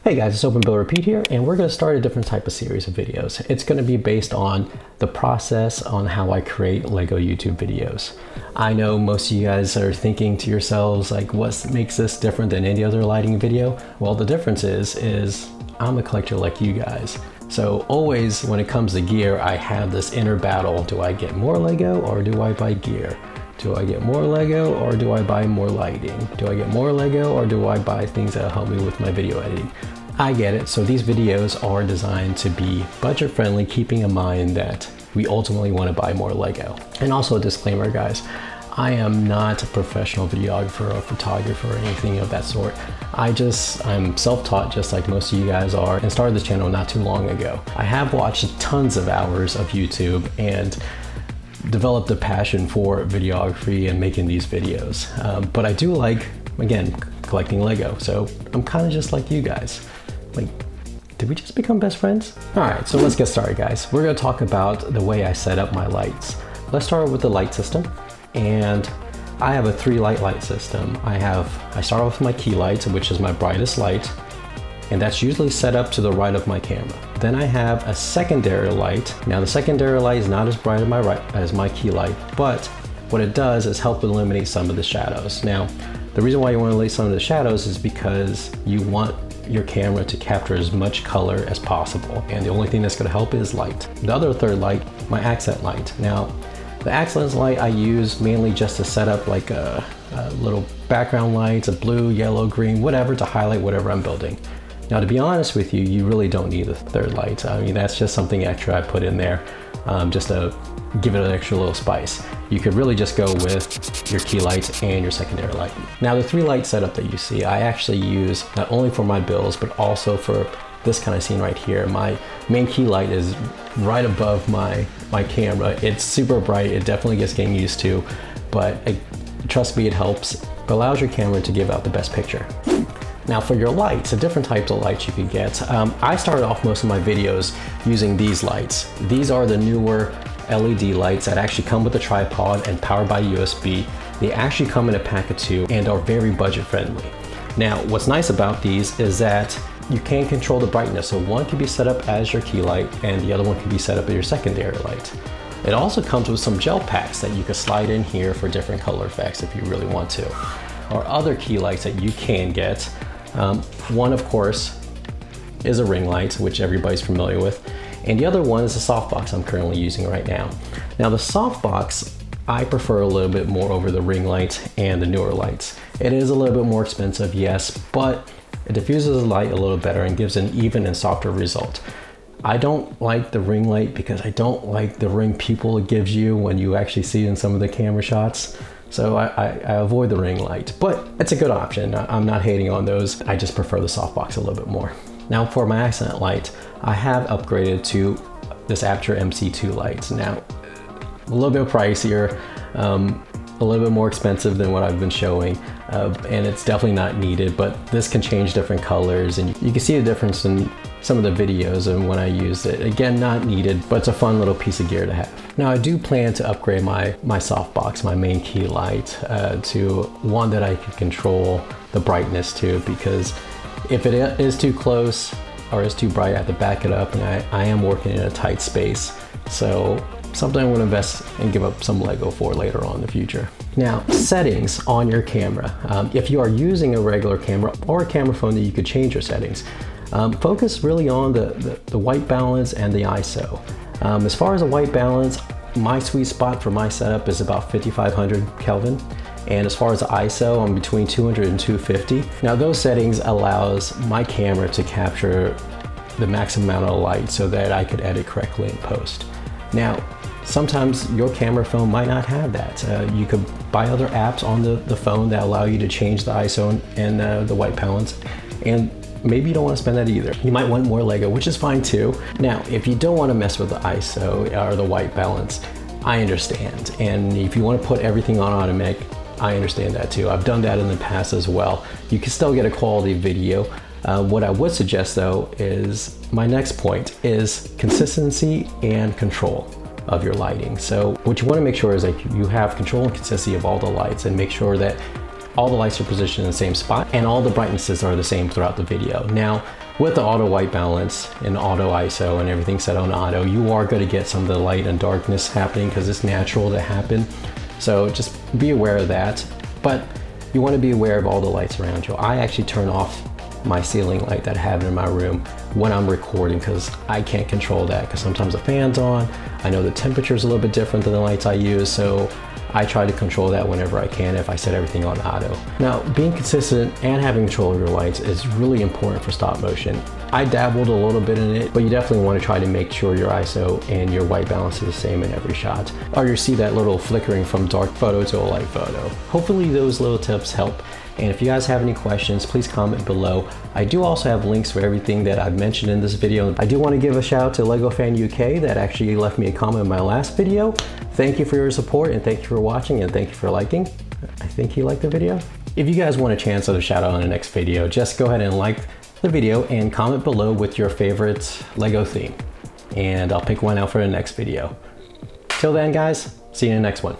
Hey guys, it's OpenBuildRepeat here, and we're going to start a different type of series of videos. It's going to be based on the process on how I create Lego YouTube videos. I know most of you guys are thinking to yourselves, like, what makes this different than any other lighting video? Well, the difference is I'm a collector like you guys. So always when it comes to gear, I have this inner battle. Do I get more Lego or do I buy gear? Do I get more Lego or do I buy more lighting? Do I get more Lego or do I buy things that help me with my video editing? I get it. So these videos are designed to be budget friendly, keeping in mind that we ultimately want to buy more Lego. And also a disclaimer, guys, I am not a professional videographer or photographer or anything of that sort. I'm self-taught just like most of you guys are, and started the channel not too long ago. I have watched tons of hours of YouTube and developed a passion for videography and making these videos. But I do like, again, collecting Lego. So I'm kind of just like you guys. Like, did we just become best friends? All right, so let's get started, guys. We're gonna talk about the way I set up my lights. Let's start with the light system. And I have a 3-light system. I start off with my key lights, which is my brightest light, and that's usually set up to the right of my camera. Then I have a secondary light. Now the secondary light is not as bright as my key light, but what it does is help eliminate some of the shadows. Now, the reason why you want to eliminate some of the shadows is because you want your camera to capture as much color as possible, and the only thing that's going to help is light. The other third light, my accent light. Now, the accent light I use mainly just to set up like a little background lights, a blue, yellow, green, whatever, to highlight whatever I'm building. Now, to be honest with you, you really don't need the third light. I mean, that's just something extra I put in there just to give it an extra little spice. You could really just go with your key light and your secondary light. Now, the 3-light setup that you see, I actually use not only for my builds, but also for this kind of scene right here. My main key light is right above my camera. It's super bright. It definitely gets getting used to, but trust me, it helps. It allows your camera to give out the best picture. Now for your lights, the different types of lights you can get. I started off most of my videos using these lights. These are the newer LED lights that actually come with a tripod and powered by USB. They actually come in a pack of 2 and are very budget friendly. Now, what's nice about these is that you can control the brightness. So one can be set up as your key light and the other one can be set up as your secondary light. It also comes with some gel packs that you can slide in here for different color effects if you really want to. Or other key lights that you can get. One, of course, is a ring light, which everybody's familiar with. And the other one is a softbox I'm currently using right now. Now the softbox, I prefer a little bit more over the ring light and the newer lights. It is a little bit more expensive, yes, but it diffuses the light a little better and gives an even and softer result. I don't like the ring light because I don't like the ring pupil it gives you when you actually see it in some of the camera shots. So I avoid the ring light, but it's a good option. I'm not hating on those. I just prefer the softbox a little bit more. Now for my accent light, I have upgraded to this Aperture MC2 lights. Now, a little bit pricier, a little bit more expensive than what I've been showing, and it's definitely not needed, but this can change different colors, and you can see the difference in some of the videos and when I used it. Again, not needed, but it's a fun little piece of gear to have. Now I do plan to upgrade my softbox, my main key light, to one that I can control the brightness to, because if it is too close or is too bright, I have to back it up, and I am working in a tight space. So something I'm going to invest and give up some Lego for later on in the future. Now, settings on your camera. If you are using a regular camera or a camera phone, that you could change your settings. Focus really on the white balance and the ISO. As far as the white balance, my sweet spot for my setup is about 5500 Kelvin. And as far as the ISO, I'm between 200 and 250. Now those settings allows my camera to capture the maximum amount of light so that I could edit correctly in post. Now, sometimes your camera phone might not have that. You could buy other apps on the phone that allow you to change the ISO and the white balance. And maybe you don't want to spend that either. You might want more Lego, which is fine too. Now, if you don't want to mess with the ISO or the white balance, I understand. And if you want to put everything on automatic, I understand that too. I've done that in the past as well. You can still get a quality video. What I would suggest though is my next point is consistency and control of your lighting. So what you want to make sure is that you have control and consistency of all the lights, and make sure that all the lights are positioned in the same spot and all the brightnesses are the same throughout the video. Now, With the auto white balance and auto ISO and everything set on auto, you are going to get some of the light and darkness happening because it's natural to happen. So just be aware of that. But you want to be aware of all the lights around you. I actually turn off my ceiling light that I have in my room when I'm recording because I can't control that, because sometimes the fan's on. I know the temperature is a little bit different than the lights I use, so I try to control that whenever I can if I set everything on auto. Now, being consistent and having control of your lights is really important for stop motion. I dabbled a little bit in it, but you definitely want to try to make sure your ISO and your white balance is the same in every shot, or you see that little flickering from dark photo to a light photo. Hopefully those little tips help. And if you guys have any questions, please comment below. I do also have links for everything that I've mentioned in this video. I do want to give a shout out to Lego Fan UK that actually left me a comment in my last video. Thank you for your support, and thank you for watching, and thank you for liking. I think you liked the video. If you guys want a chance at a shout out in the next video, just go ahead and like the video and comment below with your favorite Lego theme, and I'll pick one out for the next video. Till then guys, see you in the next one.